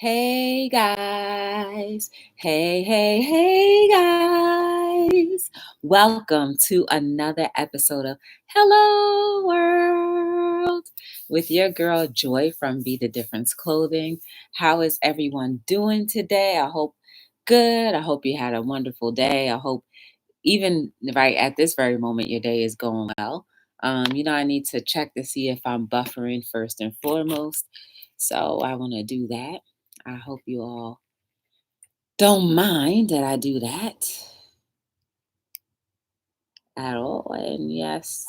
Hey guys. Hey guys. Welcome to another episode of Hello World with your girl Joy from Be the Difference Clothing. How is everyone doing today? I hope good. I hope you had a wonderful day. I hope even right at this very moment your day is going well. I need to check to see if I'm buffering first and foremost. So I want to do that. I hope you all don't mind that I do that at all. And yes,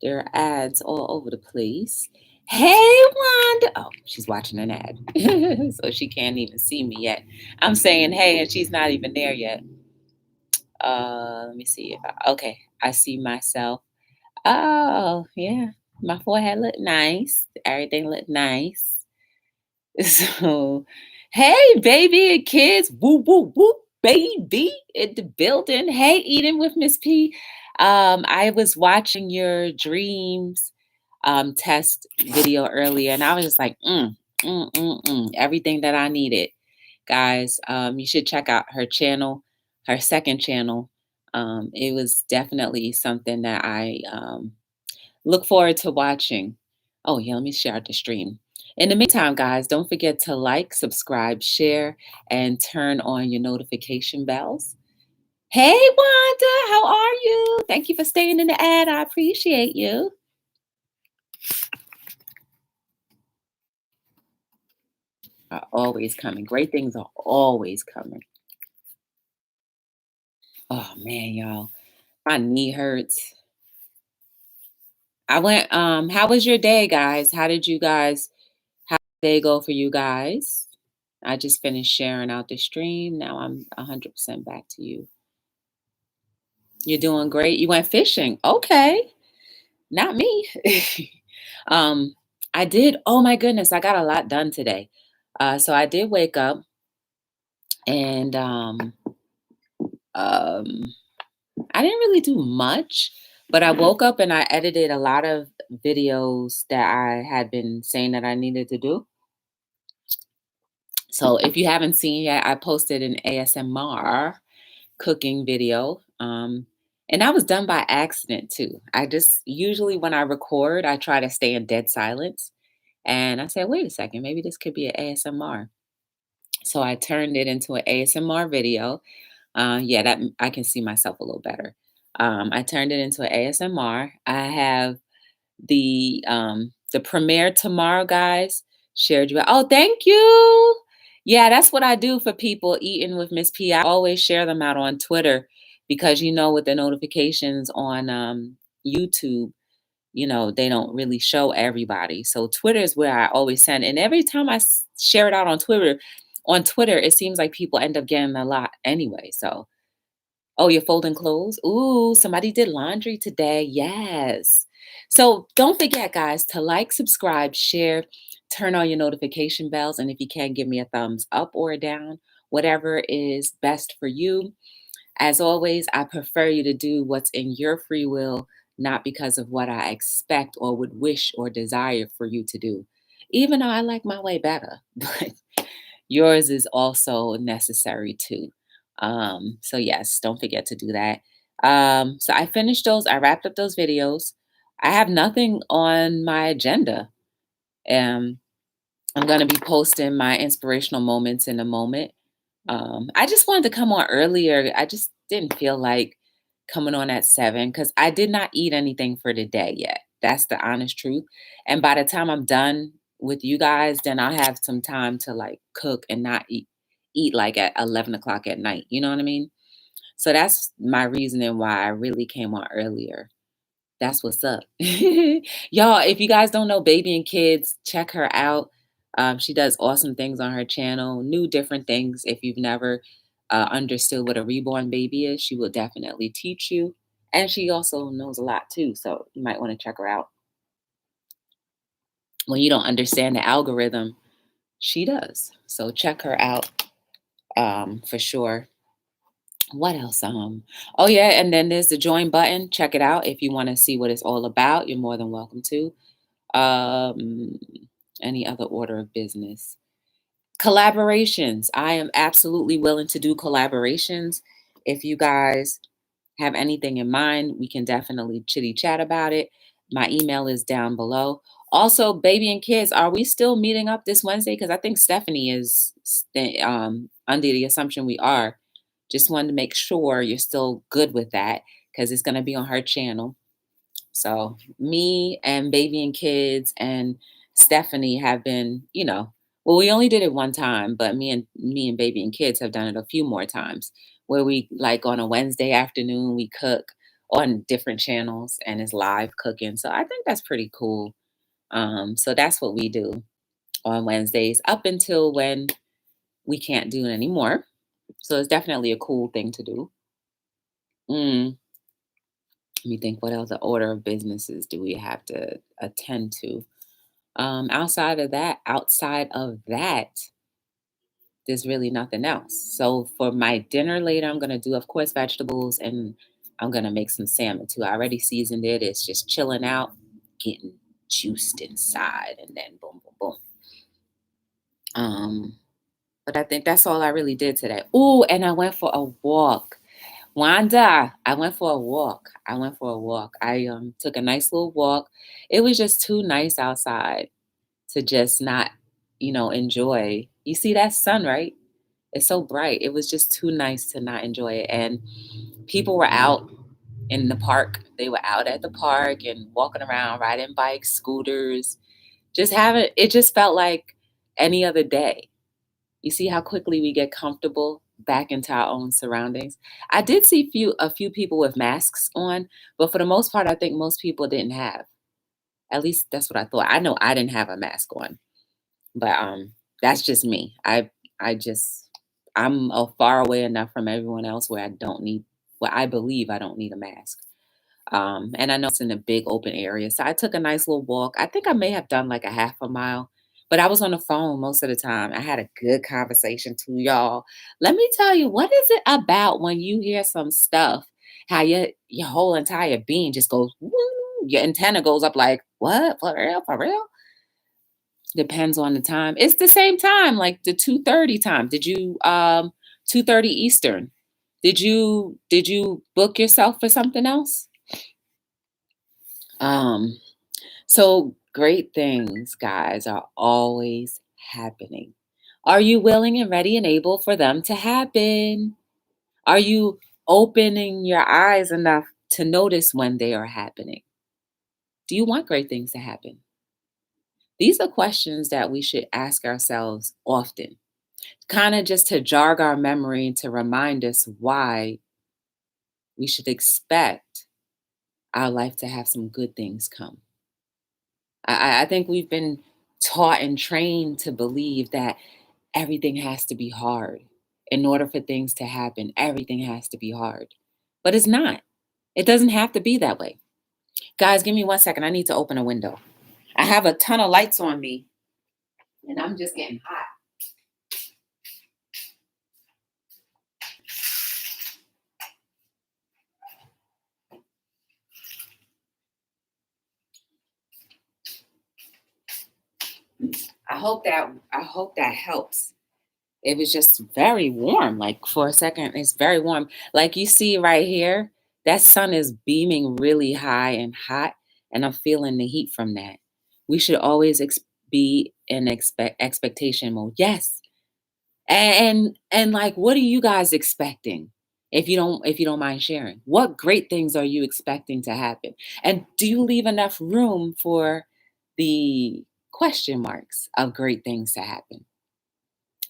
there are ads all over the place. Hey, Wanda. Oh, she's watching an ad. So she can't even see me yet. I'm saying hey, and she's not even there yet. Let me see if okay, I see myself. Oh, yeah. My forehead looked nice. Everything looked nice. So, hey, baby and kids, whoop, whoop, whoop, baby in the building. Hey, eating with Miss P. I was watching your dreams test video earlier, and I was just like, everything that I needed. Guys, you should check out her channel, her second channel. It was definitely something that I look forward to watching. Oh, yeah, let me share out the stream. In the meantime, guys, don't forget to like, subscribe, share, and turn on your notification bells. Hey, Wanda, how are you? Thank you for staying in the ad. I appreciate you. Are always coming. Great things are always coming. Oh, man, y'all. My knee hurts. How was your day, guys? How did day go for you guys? I just finished sharing out the stream. Now I'm 100% back to you. You're doing great. You went fishing. Okay. Not me. um, I did. Oh my goodness. I got a lot done today. So I did wake up and um, I didn't really do much, but I woke up and I edited a lot of videos that I had been saying that I needed to do. So if you haven't seen yet, I posted an ASMR cooking video. And that was done by accident too. I just usually when I record, I try to stay in dead silence. And I said, wait a second, maybe this could be an ASMR. So I turned it into an ASMR video. Yeah, that I can see myself a little better. I turned it into an ASMR. I have the premiere tomorrow, guys. Shared you. Oh, thank you. Yeah, that's what I do for people eating with Miss P. I always share them out on Twitter because with the notifications on YouTube, they don't really show everybody. So Twitter is where I always send. And every time I share it out on Twitter, it seems like people end up getting a lot anyway. So, oh, you're folding clothes? Ooh, somebody did laundry today. Yes. So don't forget, guys, to like, subscribe, share, turn on your notification bells. And if you can, give me a thumbs up or a down, whatever is best for you. As always, I prefer you to do what's in your free will, not because of what I expect or would wish or desire for you to do. Even though I like my way better, but yours is also necessary too. So yes, don't forget to do that. So I finished those. I wrapped up those videos. I have nothing on my agenda. Um, I'm going to be posting my inspirational moments in a moment. I just wanted to come on earlier. I just didn't feel like coming on at 7 because I did not eat anything for the day yet. That's the honest truth. And by the time I'm done with you guys, then I'll have some time to like cook and not eat like at 11 o'clock at night. You know what I mean? So that's my reasoning why I really came on earlier. That's what's up. Y'all, if you guys don't know Baby and Kids, check her out. She does awesome things on her channel, new different things. If you've never understood what a reborn baby is, she will definitely teach you. And she also knows a lot too. So you might want to check her out. When you don't understand the algorithm, she does. So check her out for sure. What else? Oh yeah, and then there's the join button. Check it out if you want to see what it's all about. You're more than welcome to. Um, any other order of business. Collaborations. I am absolutely willing to do collaborations. If you guys have anything in mind, we can definitely chitty chat about it. My email is down below. Also, baby and kids, are we still meeting up this Wednesday? Because I think Stephanie is under the assumption we are. Just wanted to make sure you're still good with that because it's going to be on her channel. So me and baby and kids and Stephanie have been, well, we only did it one time, but me and baby and kids have done it a few more times where we like on a Wednesday afternoon, we cook on different channels and it's live cooking. So I think that's pretty cool. So that's what we do on Wednesdays up until when we can't do it anymore. So it's definitely a cool thing to do. Let me think, what else order of businesses do we have to attend to? Outside of that, there's really nothing else. So for my dinner later, I'm gonna do, of course, vegetables, and I'm gonna make some salmon too. I already seasoned it. It's just chilling out, getting juiced inside, and then boom, boom, boom. But I think that's all I really did today. Oh, and I went for a walk. Wanda, I went for a walk. I took a nice little walk. It was just too nice outside to just not, enjoy. You see that sun, right? It's so bright. It was just too nice to not enjoy it. And people were out in the park. They were out at the park and walking around, riding bikes, scooters, it just felt like any other day. You see how quickly we get comfortable back into our own surroundings. I did see a few people with masks on, but for the most part, I think most people didn't have. At least that's what I thought. I know I didn't have a mask on, but that's just me. I'm far away enough from everyone else where I believe I don't need a mask. And I know it's in a big open area. So I took a nice little walk. I think I may have done like a half a mile, but I was on the phone most of the time. I had a good conversation too, y'all. Let me tell you, what is it about when you hear some stuff, how your whole entire being just goes, woo, your antenna goes up like, what? For real? For real? Depends on the time. It's the same time, like the 2:30 time. Did you 2:30 Eastern? Did you book yourself for something else? Um So great things, guys, are always happening. Are you willing and ready and able for them to happen? Are you opening your eyes enough to notice when they are happening? Do you want great things to happen? These are questions that we should ask ourselves often, kind of just to jog our memory to remind us why we should expect our life to have some good things come. I think we've been taught and trained to believe that everything has to be hard. In order for things to happen, everything has to be hard. But it's not. It doesn't have to be that way. Guys, give me 1 second. I need to open a window. I have a ton of lights on me and I'm just getting hot. I hope that helps. It was just very warm. Like for a second, it's very warm. Like you see right here, that sun is beaming really high and hot, and I'm feeling the heat from that. We should always be in expectation mode. Yes. And like, what are you guys expecting? If you don't mind sharing, what great things are you expecting to happen? And do you leave enough room for the question marks of great things to happen?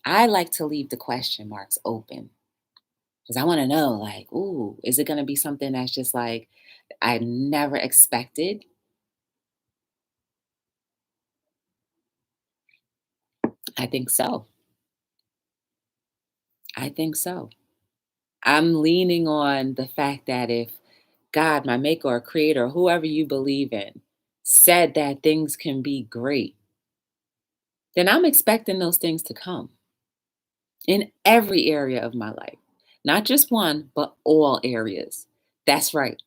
I like to leave the question marks open because I want to know, like, ooh, is it going to be something that's just like I never expected? I think so. I think so. I'm leaning on the fact that if God, my maker or creator, whoever you believe in, said that things can be great, then I'm expecting those things to come in every area of my life. Not just one, but all areas. That's right.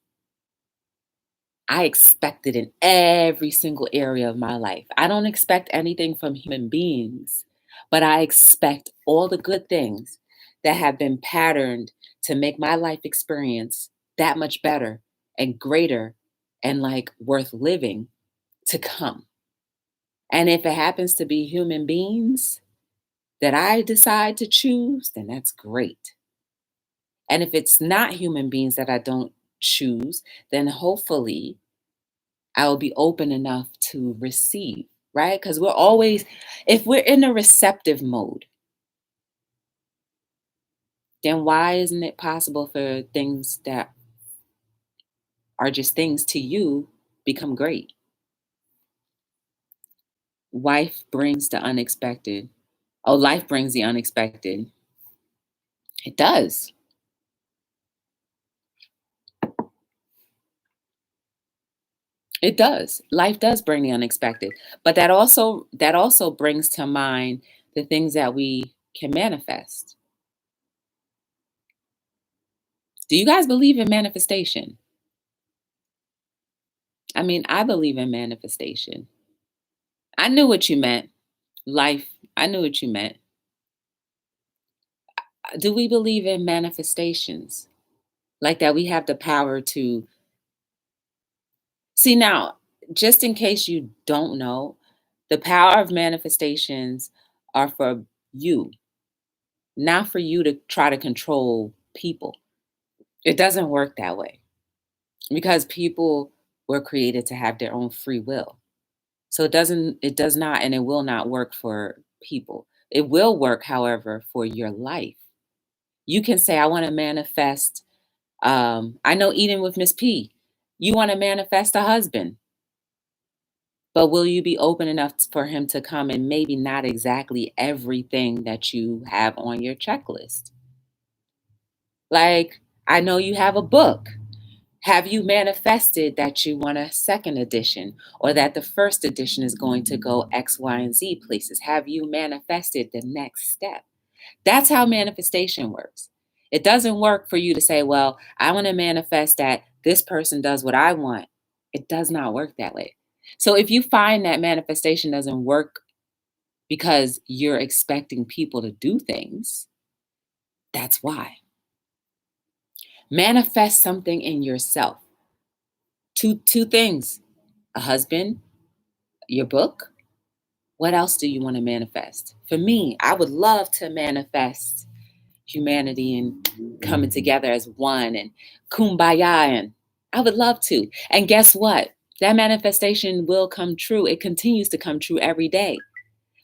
I expect it in every single area of my life. I don't expect anything from human beings. but I expect all the good things that have been patterned to make my life experience that much better and greater and like worth living to come. And if it happens to be human beings that I decide to choose, then that's great. And if it's not human beings that I don't choose, then hopefully I will be open enough to receive, right? Because we're always, if we're in a receptive mode, then why isn't it possible for things that are just things to you become great? Life brings the unexpected. Oh, life brings the unexpected. It does. It does. Life does bring the unexpected. But that also brings to mind the things that we can manifest. Do you guys believe in manifestation? I mean, I believe in manifestation. I knew what you meant. Life, I knew what you meant. Do we believe in manifestations? Like that we have the power to see now, just in case you don't know, the power of manifestations are for you, not for you to try to control people. It doesn't work that way because people were created to have their own free will. So it does not, and it will not work for people. It will work, however, for your life. You can say, I want to manifest. I know eating with Miss P, you want to manifest a husband, but will you be open enough for him to come and maybe not exactly everything that you have on your checklist? Like, I know you have a book. Have you manifested that you want a second edition or that the first edition is going to go X, Y, and Z places? Have you manifested the next step? That's how manifestation works. It doesn't work for you to say, well, I want to manifest that this person does what I want. It does not work that way. So if you find that manifestation doesn't work because you're expecting people to do things, that's why. Manifest something in yourself. Two things: a husband, your book. What else do you want to manifest? For me, I would love to manifest humanity and coming together as one and kumbaya. And I would love to. And guess what? That manifestation will come true. It continues to come true every day,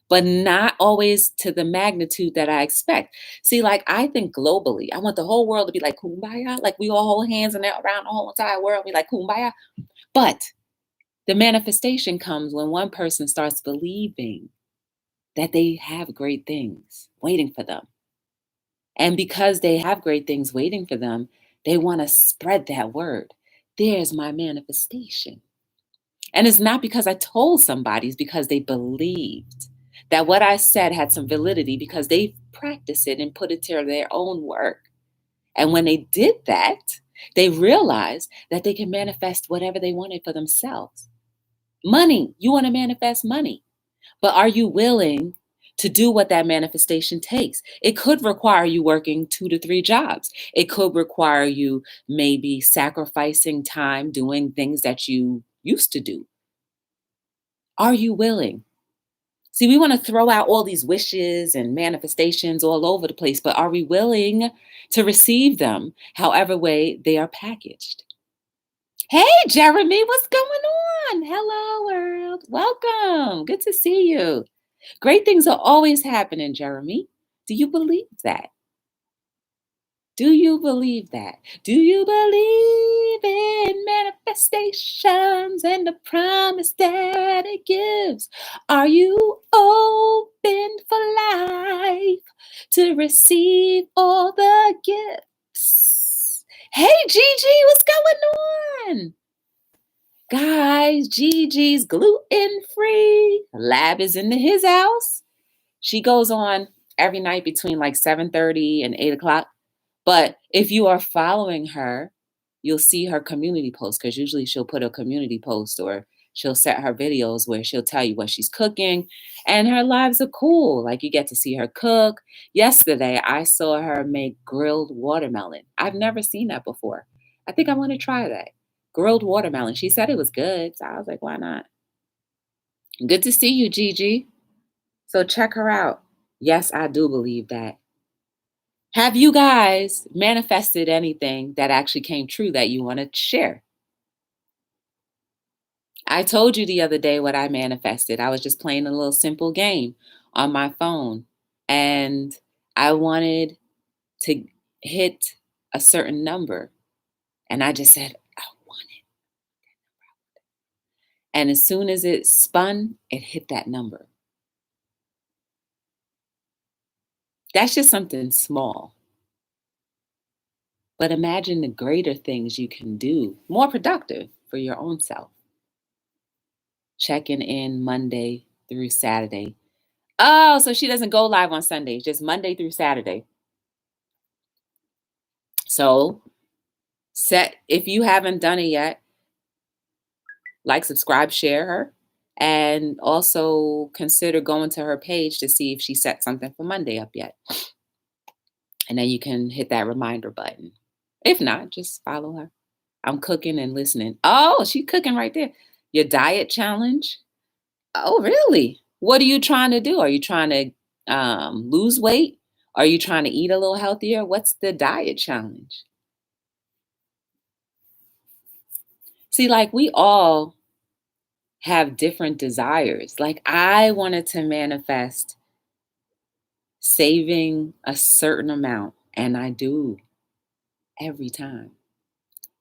but not always to the magnitude that I expect. See, like I think globally, I want the whole world to be like kumbaya, like we all hold hands and around the whole entire world, be like kumbaya. But the manifestation comes when one person starts believing that they have great things waiting for them. And because they have great things waiting for them, they want to spread that word. There's my manifestation. And it's not because I told somebody, it's because they believed that what I said had some validity because they practiced it and put it to their own work. And when they did that, they realized that they can manifest whatever they wanted for themselves. Money, you want to manifest money. But are you willing to do what that manifestation takes? It could require you working 2 to 3 jobs. It could require you maybe sacrificing time doing things that you used to do. Are you willing? See, we want to throw out all these wishes and manifestations all over the place, but are we willing to receive them however way they are packaged? Hey, Jeremy, what's going on? Hello, world. Welcome. Good to see you. Great things are always happening, Jeremy. Do you believe that? Do you believe that? Do you believe in manifestations and the promise that it gives? Are you open for life to receive all the gifts? Hey, Gigi, what's going on? Guys, Gigi's gluten free. Lab is in his house. She goes on every night between like 7:30 and 8 o'clock. But if you are following her, you'll see her community post because usually she'll put a community post or she'll set her videos where she'll tell you what she's cooking, and her lives are cool. Like you get to see her cook. Yesterday, I saw her make grilled watermelon. I've never seen that before. I think I want to try that. Grilled watermelon. She said it was good. So I was like, why not? Good to see you, Gigi. So check her out. Yes, I do believe that. Have you guys manifested anything that actually came true that you want to share? I told you the other day what I manifested. I was just playing a little simple game on my phone, and I wanted to hit a certain number. And I just said, I want it. And as soon as it spun, it hit that number. That's just something small. But imagine the greater things you can do, more productive for your own self. Checking in Monday through Saturday. Oh, so she doesn't go live on Sundays, just Monday through Saturday. So if you haven't done it yet, like, subscribe, share her, and also consider going to her page to see if she set something for Monday up yet. And then you can hit that reminder button. If not, just follow her. I'm cooking and listening. Oh, she's cooking right there. Your diet challenge. Oh, really? What are you trying to do? Are you trying to lose weight? Are you trying to eat a little healthier? What's the diet challenge? See, like, we all have different desires. Like, I wanted to manifest saving a certain amount, and I do every time.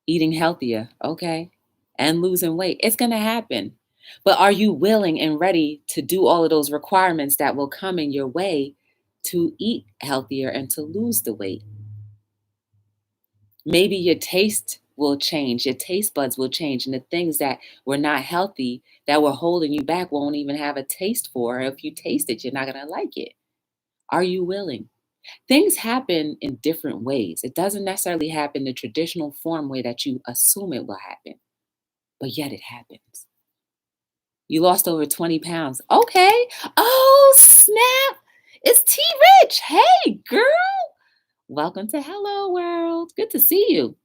Eating healthier, okay? And losing weight. It's going to happen. But are you willing and ready to do all of those requirements that will come in your way to eat healthier and to lose the weight? Maybe your taste will change, your taste buds will change, and the things that were not healthy, that were holding you back, won't even have a taste for. If you taste it, you're not going to like it. Are you willing? Things happen in different ways. It doesn't necessarily happen the traditional form way that you assume it will happen, but yet it happens. You lost over 20 pounds. Okay. Oh, snap. It's T Rich. Hey, girl. Welcome to Hello World. Good to see you.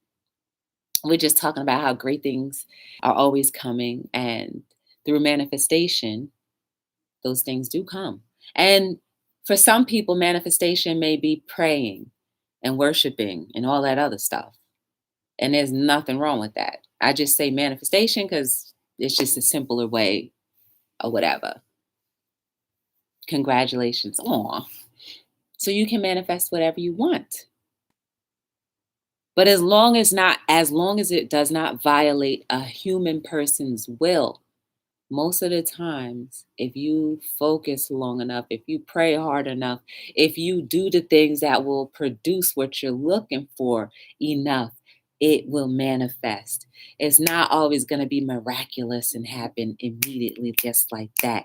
We're just talking about how great things are always coming, and through manifestation, those things do come. And for some people, manifestation may be praying and worshiping and all that other stuff. And there's nothing wrong with that. I just say manifestation because it's just a simpler way or whatever. Congratulations. Aw. So you can manifest whatever you want. But as long as it does not violate a human person's will, most of the times, if you focus long enough, if you pray hard enough, if you do the things that will produce what you're looking for enough, it will manifest. It's not always going to be miraculous and happen immediately just like that.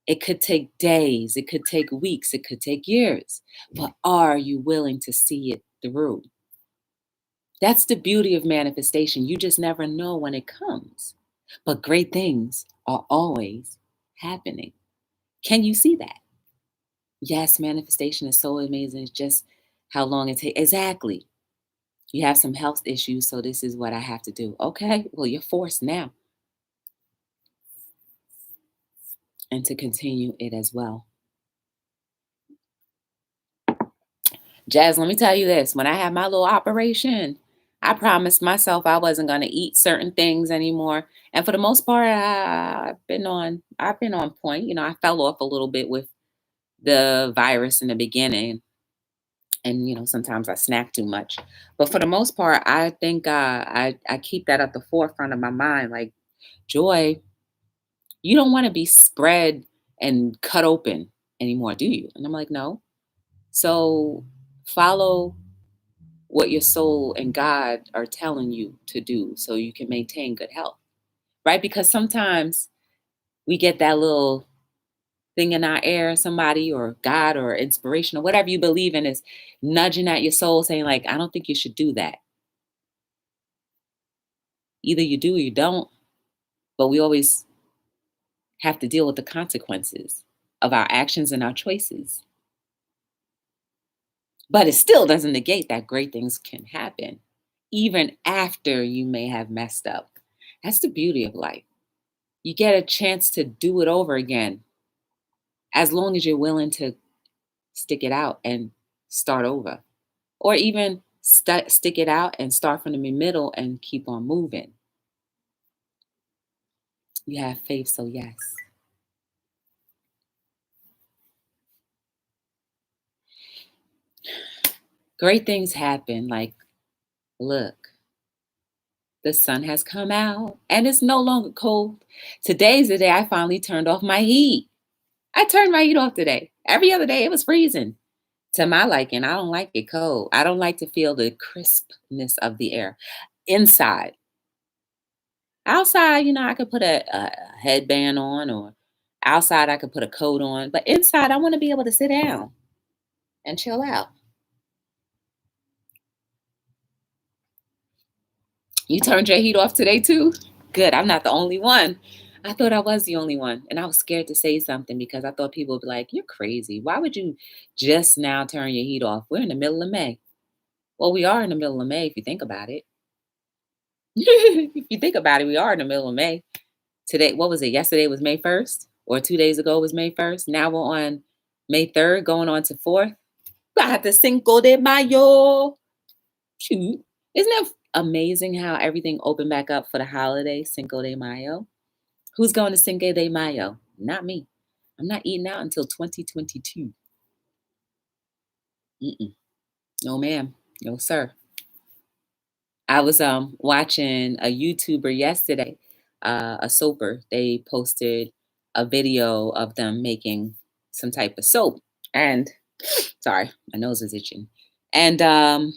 It could take days, it could take weeks, it could take years. But are you willing to see it through? That's the beauty of manifestation. You just never know when it comes. But great things are always happening. Can you see that? Yes, manifestation is so amazing. It's just how long it takes. Exactly. You have some health issues, so this is what I have to do. Okay, well, you're forced now. And to continue it as well. Jazz, let me tell you this. When I had my little operation, I promised myself I wasn't going to eat certain things anymore. And for the most part, I've been on point. You know, I fell off a little bit with the virus in the beginning. And, you know, sometimes I snack too much. But for the most part, I think I keep that at the forefront of my mind. Like, Joy, you don't want to be spread and cut open anymore, do you? And I'm like, no. So follow what your soul and God are telling you to do so you can maintain good health, right? Because sometimes we get that little thing in our air, somebody or God or inspiration or whatever you believe in is nudging at your soul saying, like, I don't think you should do that. Either you do or you don't. But we always have to deal with the consequences of our actions and our choices. But it still doesn't negate that great things can happen, even after you may have messed up. That's the beauty of life. You get a chance to do it over again, as long as you're willing to stick it out and start over, or even stick it out and start from the middle and keep on moving. You have faith, so yes. Great things happen. Like, look, the sun has come out and it's no longer cold. Today's the day I finally turned off my heat. I turned my heat off today. Every other day it was freezing. To my liking, I don't like it cold. I don't like to feel the crispness of the air inside. Outside, I could put a headband on, or outside I could put a coat on. But inside, I want to be able to sit down and chill out. You turned your heat off today too? Good. I'm not the only one. I thought I was the only one. And I was scared to say something because I thought people would be like, you're crazy. Why would you just now turn your heat off? We're in the middle of May. Well, we are in the middle of May if you think about it. If you think about it, we are in the middle of May. Today, what was it? Yesterday was May 1st, or 2 days ago was May 1st. Now we're on May 3rd, going on to 4th. Got the Cinco de Mayo. Shoot. Isn't it amazing how everything opened back up for the holiday, Cinco de Mayo? Who's going to Cinco de Mayo? Not me. I'm not eating out until 2022. No, ma'am. No, sir. I was watching a YouTuber yesterday, a soaper. They posted a video of them making some type of soap. And sorry, my nose is itching. And and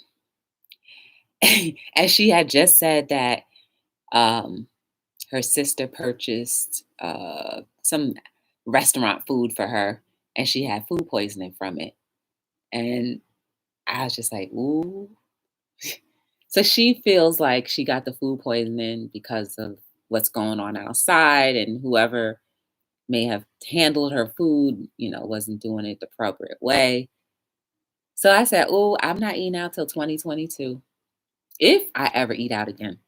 she had just said that her sister purchased some restaurant food for her, and she had food poisoning from it. And I was just like, ooh. So she feels like she got the food poisoning because of what's going on outside, and whoever may have handled her food, wasn't doing it the appropriate way. So I said, oh, I'm not eating out till 2022, if I ever eat out again.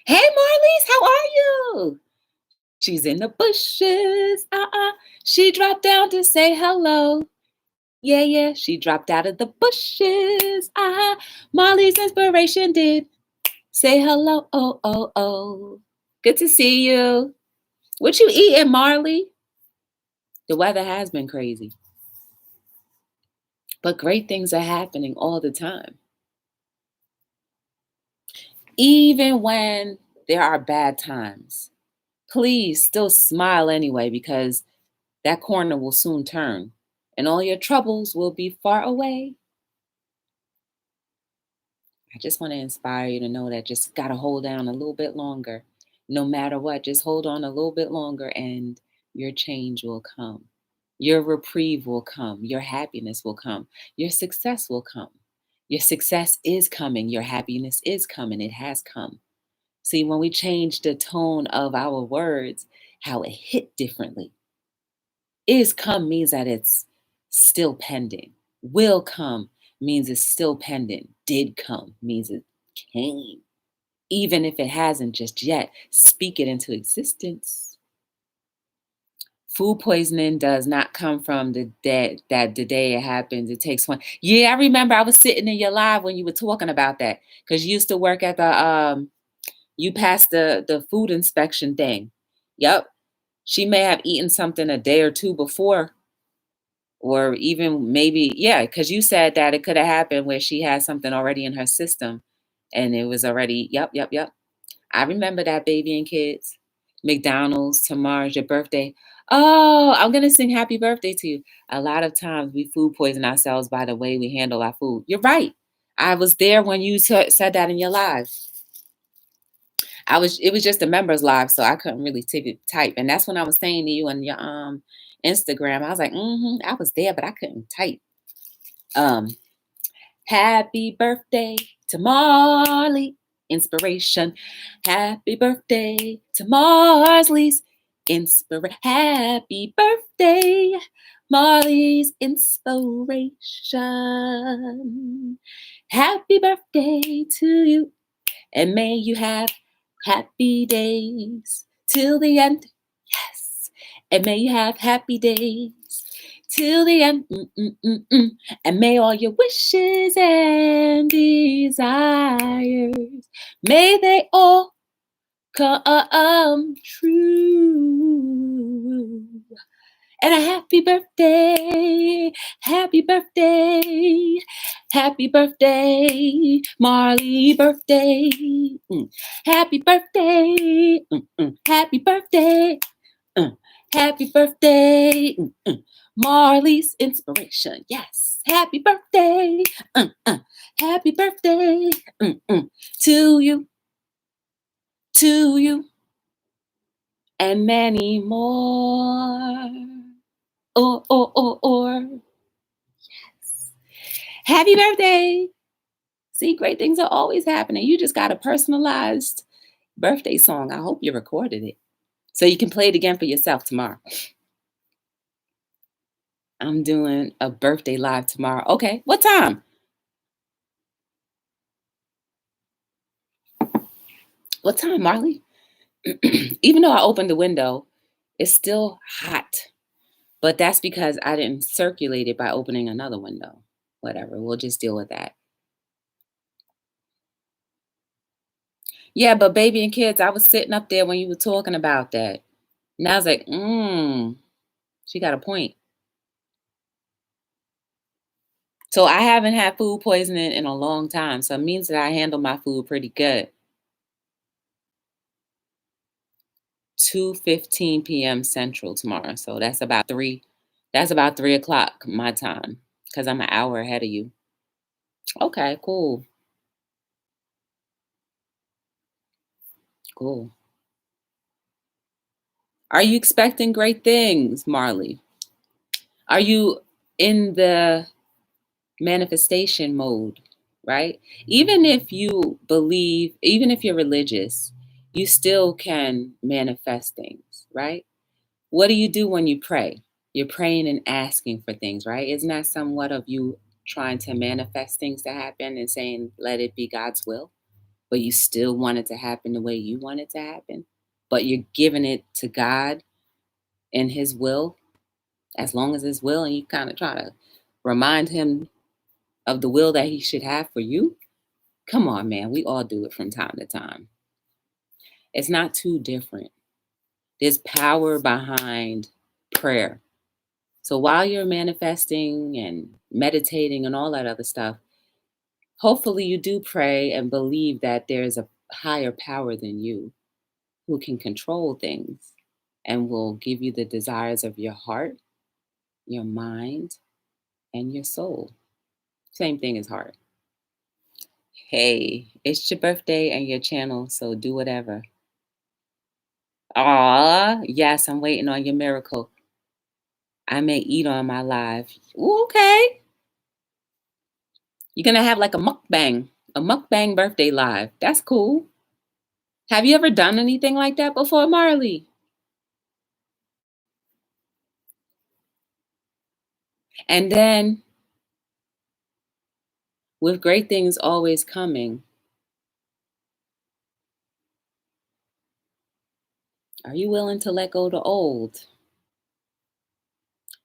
Hey, Marlies, how are you? She's in the bushes. She dropped down to say hello. Yeah, she dropped out of the bushes. Marley's inspiration did say hello. Oh. Good to see you. What you eating, Marley? The weather has been crazy. But great things are happening all the time. Even when there are bad times, please still smile anyway, because that corner will soon turn and all your troubles will be far away. I just want to inspire you to know that just got to hold down a little bit longer. No matter what, just hold on a little bit longer and your change will come. Your reprieve will come. Your happiness will come. Your success will come. Your success is coming. Your happiness is coming. It has come. See, when we change the tone of our words, how it hit differently. Is come means that it's still pending. Will come means it's still pending. Did come means it came. Even if it hasn't just yet, speak it into existence. Food poisoning does not come from the day it happens. It takes one. Yeah, I remember I was sitting in your live when you were talking about that, because you used to work at the you passed the food inspection thing. Yep. She may have eaten something a day or two before, or even maybe, yeah, because you said that it could have happened where she had something already in her system and it was already, yep. I remember that, baby and kids. McDonald's, tomorrow's your birthday. Oh, I'm going to sing happy birthday to you. A lot of times we food poison ourselves by the way we handle our food. You're right. I was there when you said that in your live. It was just a members live, so I couldn't really type. And that's when I was saying to you on your Instagram, I was like, I was there, but I couldn't type. Happy birthday to Marley. Inspiration. Happy birthday to Marsley's. Happy birthday, Marley's inspiration. Happy birthday to you, and may you have happy days till the end. Yes, and may you have happy days till the end. And may all your wishes and desires, may they all come true. And a happy birthday, Marley birthday. Happy birthday, happy birthday, happy birthday, Marley's inspiration. Yes, happy birthday, happy birthday to you, and many more. Or. Happy birthday. See, great things are always happening. You just got a personalized birthday song. I hope you recorded it so you can play it again for yourself tomorrow. I'm doing a birthday live tomorrow. Okay, what time? What time, Marley? Even though I opened the window, it's still hot. But that's because I didn't circulate it by opening another window. Whatever, we'll just deal with that. Yeah, but baby and kids, I was sitting up there when you were talking about that. And I was like, she got a point. So I haven't had food poisoning in a long time. So it means that I handle my food pretty good. 2:15 p.m. Central tomorrow. So that's about 3 o'clock my time because I'm an hour ahead of you. Okay, cool. Cool. Are you expecting great things, Marley? Are you in the manifestation mode, right? Even if you believe, even if you're religious, you still can manifest things, right? What do you do when you pray? You're praying and asking for things, right? Isn't that somewhat of you trying to manifest things to happen and saying, let it be God's will? But you still want it to happen the way you want it to happen? But you're giving it to God and His will, as long as His will, and you kind of try to remind Him of the will that He should have for you? Come on, man. We all do it from time to time. It's not too different. There's power behind prayer. So while you're manifesting and meditating and all that other stuff, hopefully you do pray and believe that there's a higher power than you who can control things and will give you the desires of your heart, your mind, and your soul. Same thing as heart. Hey, it's your birthday and your channel, so do whatever. Yes, I'm waiting on your miracle. I may eat on my live. Ooh, okay. You're gonna have like a mukbang birthday live. That's cool. Have you ever done anything like that before, Marley? And then, with great things always coming, are you willing to let go the old?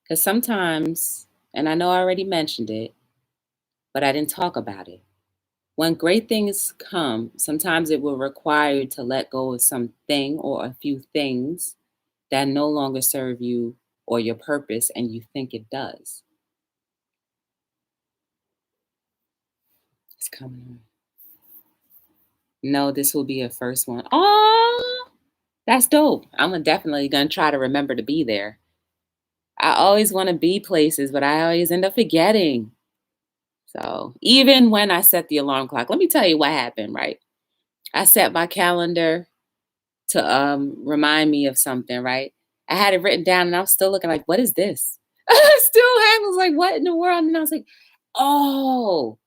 Because sometimes, and I know I already mentioned it, but I didn't talk about it. When great things come, sometimes it will require you to let go of something or a few things that no longer serve you or your purpose, and you think it does. It's coming on. No, this will be a first one. Oh, that's dope. I'm definitely gonna try to remember to be there. I always want to be places, but I always end up forgetting. So even when I set the alarm clock, let me tell you what happened, right? I set my calendar to remind me of something, right? I had it written down and I was still looking like, what is this? I still had, I was like, what in the world? And I was like, oh.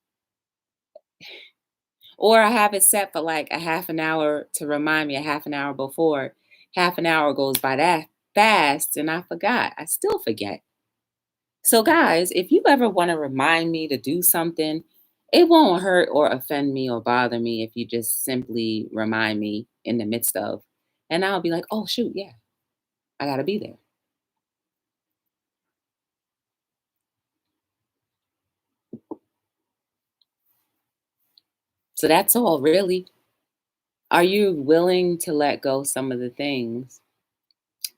Or I have it set for like a half an hour to remind me a half an hour before. half an hour goes by that fast and I forgot. I still forget. So, guys, if you ever want to remind me to do something, it won't hurt or offend me or bother me if you just simply remind me in the midst of, and I'll be like, oh, shoot, yeah, I got to be there. So, that's all really. Are you willing to let go some of the things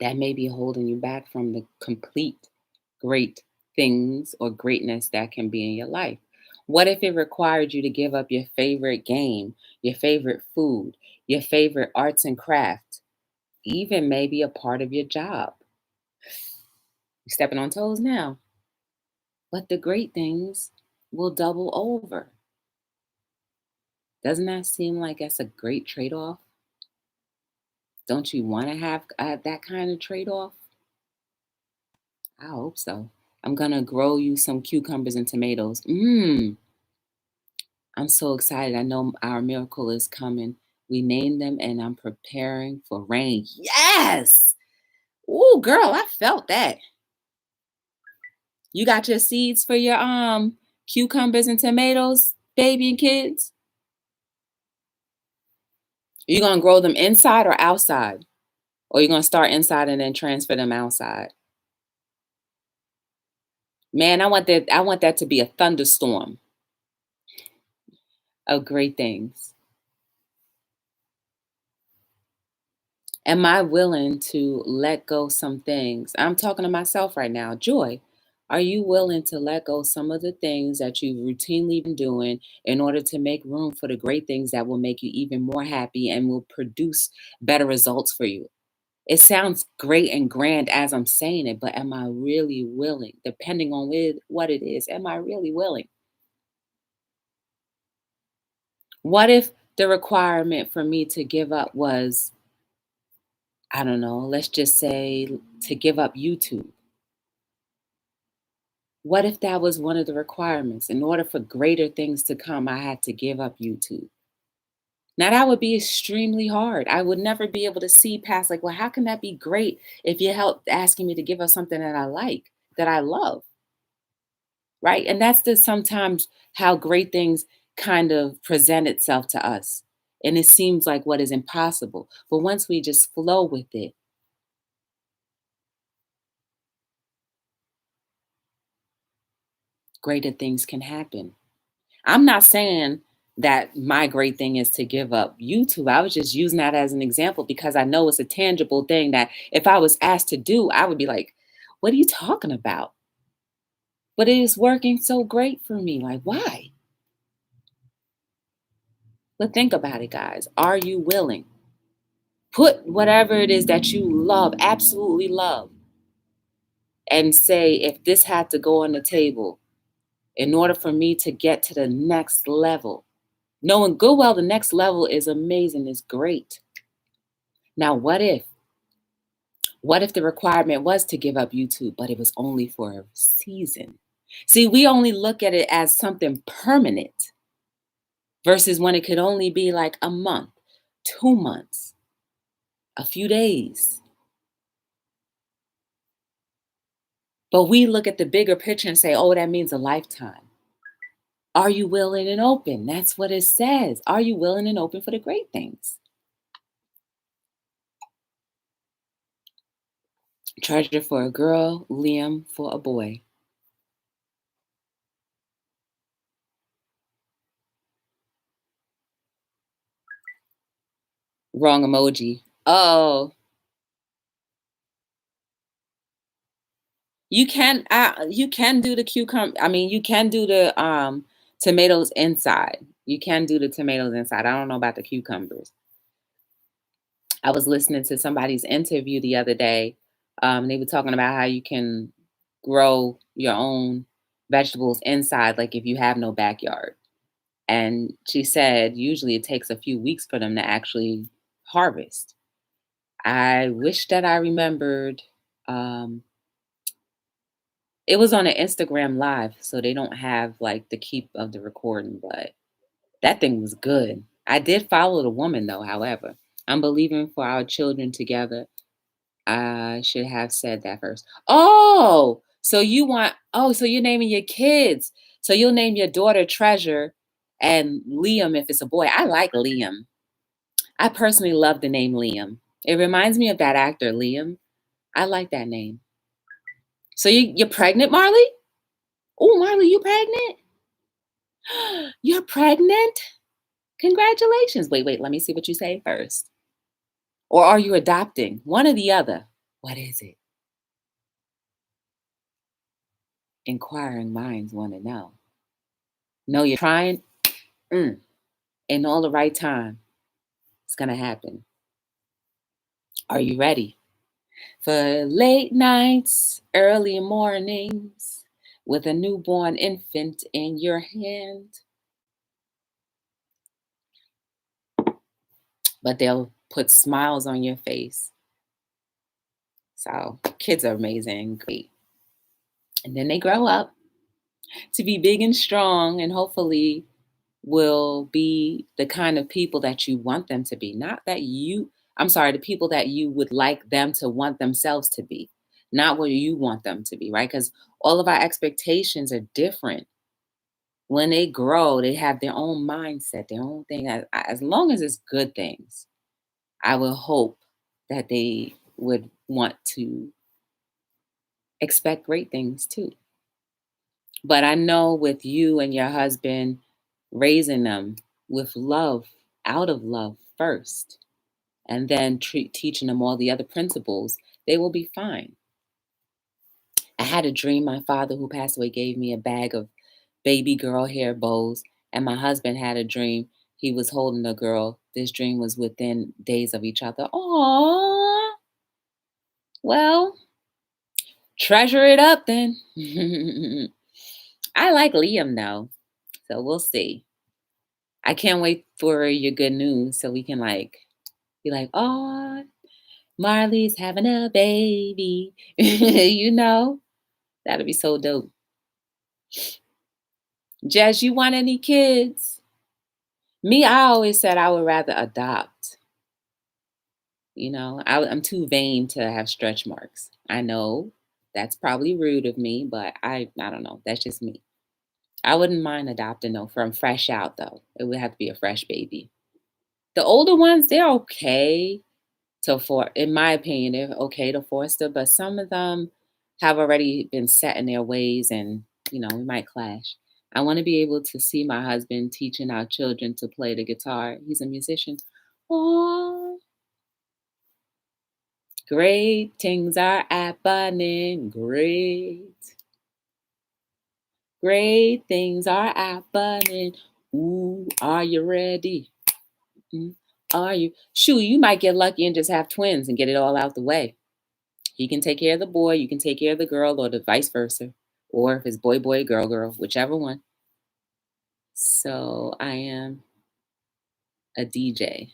that may be holding you back from the complete great things or greatness that can be in your life? What if it required you to give up your favorite game, your favorite food, your favorite arts and crafts, even maybe a part of your job? You're stepping on toes now, but the great things will double over. Doesn't that seem like that's a great trade off? Don't you want to have that kind of trade off? I hope so. I'm gonna grow you some cucumbers and tomatoes. I'm so excited. I know our miracle is coming. We named them and I'm preparing for rain. Yes! Ooh, girl, I felt that. You got your seeds for your cucumbers and tomatoes, baby and kids? You gonna grow them inside or outside? Or you gonna start inside and then transfer them outside? Man, I want that to be a thunderstorm of great things. Am I willing to let go some things? I'm talking to myself right now. Joy, are you willing to let go some of the things that you've routinely been doing in order to make room for the great things that will make you even more happy and will produce better results for you? It sounds great and grand as I'm saying it, but am I really willing? Depending on what it is, am I really willing? What if the requirement for me to give up was, I don't know, let's just say to give up YouTube? What if that was one of the requirements? In order for greater things to come, I had to give up YouTube. Now, that would be extremely hard. I would never be able to see past, like, well, how can that be great if you help asking me to give up something that I like, that I love, right? And that's the sometimes how great things kind of present itself to us. And it seems like what is impossible. But once we just flow with it, greater things can happen. I'm not saying that my great thing is to give up YouTube. I was just using that as an example because I know it's a tangible thing that if I was asked to do, I would be like, what are you talking about? But it is working so great for me. Like, why? But think about it, guys. Are you willing? Put whatever it is that you love, absolutely love, and say, if this had to go on the table in order for me to get to the next level, knowing good well the next level is amazing, is great. Now, what if the requirement was to give up YouTube, but it was only for a season? See, we only look at it as something permanent versus when it could only be like a month, 2 months, a few days. But we look at the bigger picture and say, oh, that means a lifetime. Are you willing and open? That's what it says. Are you willing and open for the great things? Treasure for a girl, Liam for a boy. Wrong emoji. Oh, you can do the cucumber. I mean, you can do the tomatoes inside. You can do the tomatoes inside. I don't know about the cucumbers. I was listening to somebody's interview the other day. They were talking about how you can grow your own vegetables inside, like if you have no backyard. And she said usually it takes a few weeks for them to actually harvest. I wish that I remembered. Um, It was on an Instagram live, so they don't have like the keep of the recording, but that thing was good. I did follow the woman though, however. I'm believing for our children together. I should have said that first. So you're naming your kids. So you'll name your daughter Treasure and Liam if it's a boy. I like Liam. I personally love the name Liam. It reminds me of that actor, Liam. I like that name. So you're pregnant, Marley? Oh, Marley, you pregnant? You're pregnant? Congratulations. Wait, let me see what you say first. Or are you adopting? One or the other. What is it? Inquiring minds want to know. No, you're trying. In all the right time. It's going to happen. Are you ready for late nights, early mornings with a newborn infant in your hand? But they'll put smiles on your face. So kids are amazing, great. And then they grow up to be big and strong and hopefully will be the kind of people that you want them to be. The people that you would like them to want themselves to be, not what you want them to be, right? Because all of our expectations are different. When they grow, they have their own mindset, their own thing. As long as it's good things, I will hope that they would want to expect great things too. But I know with you and your husband raising them with love, out of love first, and then teaching them all the other principles, they will be fine. I had a dream. My father, who passed away, gave me a bag of baby girl hair bows, and my husband had a dream. He was holding a girl. This dream was within days of each other. Aww. Well, treasure it up then. I like Liam though, so we'll see. I can't wait for your good news so we can be like, oh, Marley's having a baby. That'll be so dope. Jess, you want any kids? Me, I always said I would rather adopt. I'm too vain to have stretch marks. I know that's probably rude of me, but I don't know. That's just me. I wouldn't mind adopting though from fresh out though. It would have to be a fresh baby. The older ones, they're okay in my opinion, they're okay to foster, but some of them have already been set in their ways and, we might clash. I want to be able to see my husband teaching our children to play the guitar. He's a musician. Oh, great things are happening. Great things are happening. Ooh, are you ready? Are you? Shoot, you might get lucky and just have twins and get it all out the way. He can take care of the boy, you can take care of the girl, or the vice versa. Or if it's boy, boy, girl, girl, whichever one. So I am a DJ,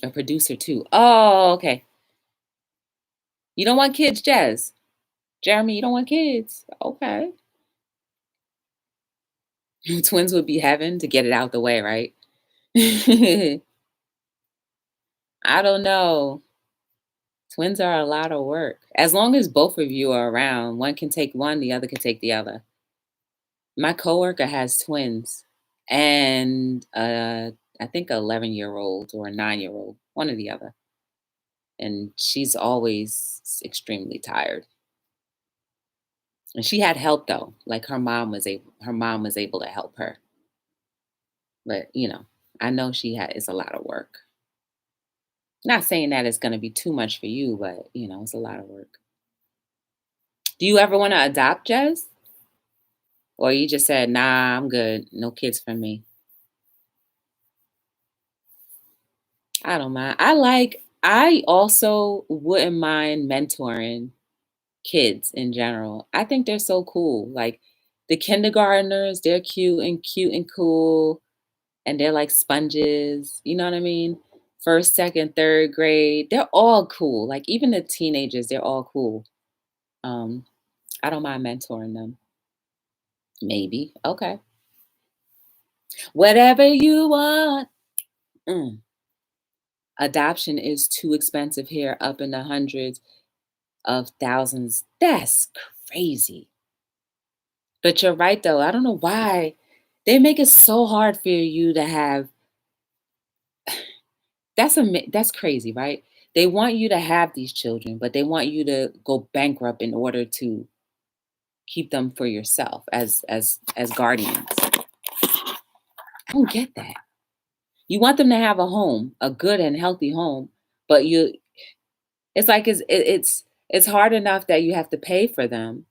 a producer too. Oh, okay. You don't want kids, Jez? Jeremy, you don't want kids? Okay. Twins would be heaven to get it out the way, right? I don't know. Twins are a lot of work. As long as both of you are around, one can take one, the other can take the other. My coworker has twins, and I think 11-year-old or a 9-year-old, one or the other. And she's always extremely tired. And she had help though. Like her mom was able to help her. But I know it's a lot of work. Not saying that it's gonna be too much for you, but it's a lot of work. Do you ever want to adopt, Jez? Or you just said, nah, I'm good. No kids for me. I don't mind. I also wouldn't mind mentoring kids in general. I think they're so cool. Like the kindergartners, they're cute and cool. And they're like sponges. You know what I mean? First, second, third grade. They're all cool. Like even the teenagers, they're all cool. I don't mind mentoring them. Maybe. Okay. Whatever you want. Adoption is too expensive here, up in the hundreds of thousands. That's crazy. But you're right, though. I don't know why they make it so hard for you to have. That's crazy, right? They want you to have these children, but they want you to go bankrupt in order to keep them for yourself as guardians. I don't get that. You want them to have a home, a good and healthy home, but it's like it's hard enough that you have to pay for them.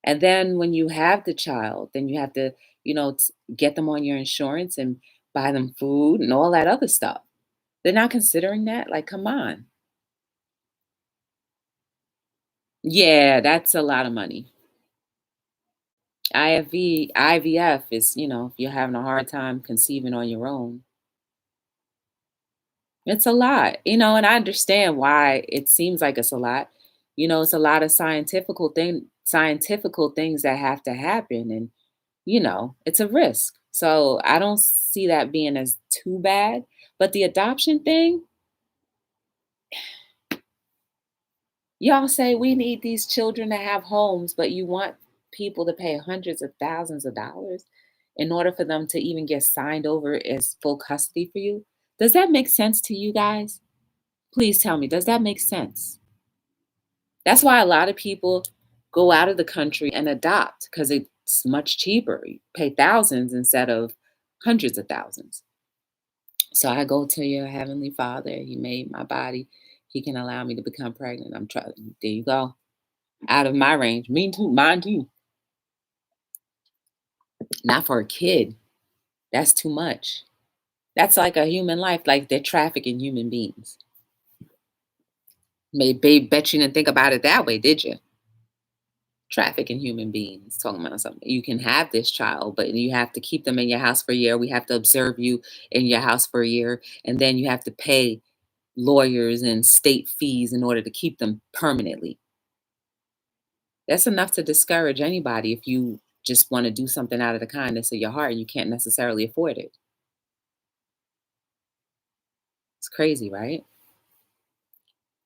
And then when you have the child, then you have to, get them on your insurance and buy them food and all that other stuff. They're not considering that. Like, come on. Yeah, that's a lot of money. IVF is, if you're having a hard time conceiving on your own, it's a lot, and I understand why it seems like it's a lot. It's a lot of scientifical things that have to happen, and it's a risk. So I don't see that being as too bad. But the adoption thing, y'all say we need these children to have homes, but you want people to pay hundreds of thousands of dollars in order for them to even get signed over as full custody for you. Does that make sense to you guys? Please tell me, does that make sense? That's why a lot of people go out of the country and adopt because it's much cheaper. You pay thousands instead of hundreds of thousands. So I go to your heavenly Father. He made my body. He can allow me to become pregnant. I'm trying. There you go. Out of my range. Me too. Mine too. Not for a kid. That's too much. That's like a human life. Like they're trafficking human beings. Maybe bet you didn't think about it that way, did you? Trafficking human beings. Talking about something. You can have this child, but you have to keep them in your house for a year. We have to observe you in your house for a year, and then you have to pay lawyers and state fees in order to keep them permanently. That's enough to discourage anybody if you just want to do something out of the kindness of your heart and you can't necessarily afford it. It's crazy, right?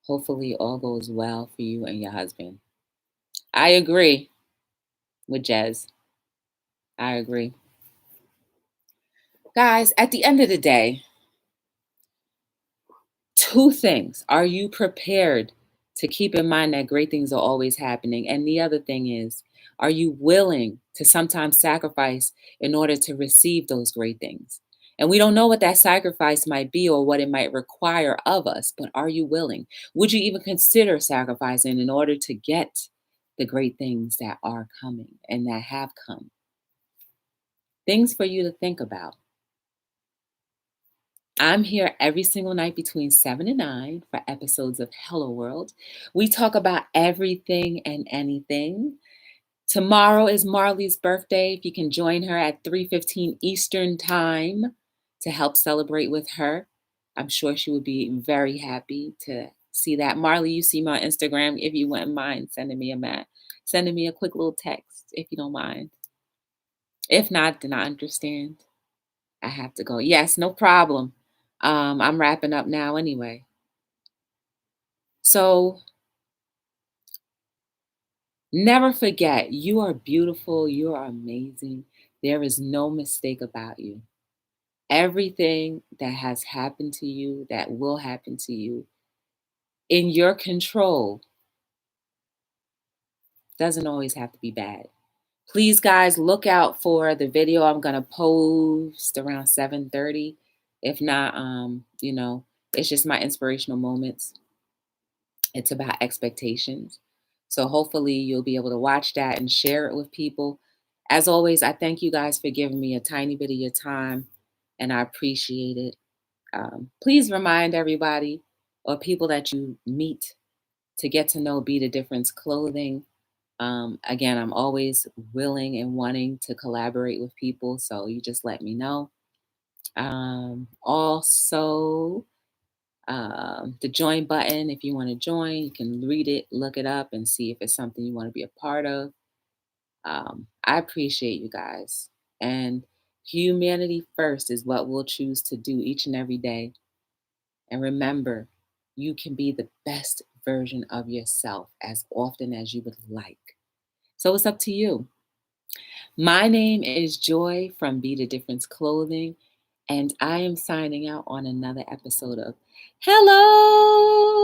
Hopefully, all goes well for you and your husband. I agree with Jez. I agree. Guys, at the end of the day, two things. Are you prepared to keep in mind that great things are always happening? And the other thing is, are you willing to sometimes sacrifice in order to receive those great things? And we don't know what that sacrifice might be or what it might require of us, but are you willing? Would you even consider sacrificing in order to get the great things that are coming and that have come? Things for you to think about. I'm here every single night between 7 and 9 for episodes of Hello World. We talk about everything and anything. Tomorrow is Marley's birthday. If you can join her at 3:15 Eastern Time to help celebrate with her, I'm sure she would be very happy to see that. Marley, you see me on Instagram. If you wouldn't mind sending me a quick little text, if you don't mind. If not, then I understand. I have to go. Yes, no problem. I'm wrapping up now anyway. So never forget, you are beautiful. You are amazing. There is no mistake about you. Everything that has happened to you, that will happen to you, in your control, doesn't always have to be bad. Please, guys, look out for the video I'm gonna post around 7:30. If not, it's just my inspirational moments. It's about expectations. So hopefully you'll be able to watch that and share it with people. As always, I thank you guys for giving me a tiny bit of your time, and I appreciate it. Please remind everybody or people that you meet to get to know Be the Difference Clothing. Again, I'm always willing and wanting to collaborate with people, so you just let me know. Also, the join button, if you want to join, you can read it, look it up, and see if it's something you want to be a part of. I appreciate you guys. And humanity first is what we'll choose to do each and every day. And remember, you can be the best version of yourself as often as you would like. So it's up to you. My name is Joy from Be the Difference Clothing, and I am signing out on another episode of Hello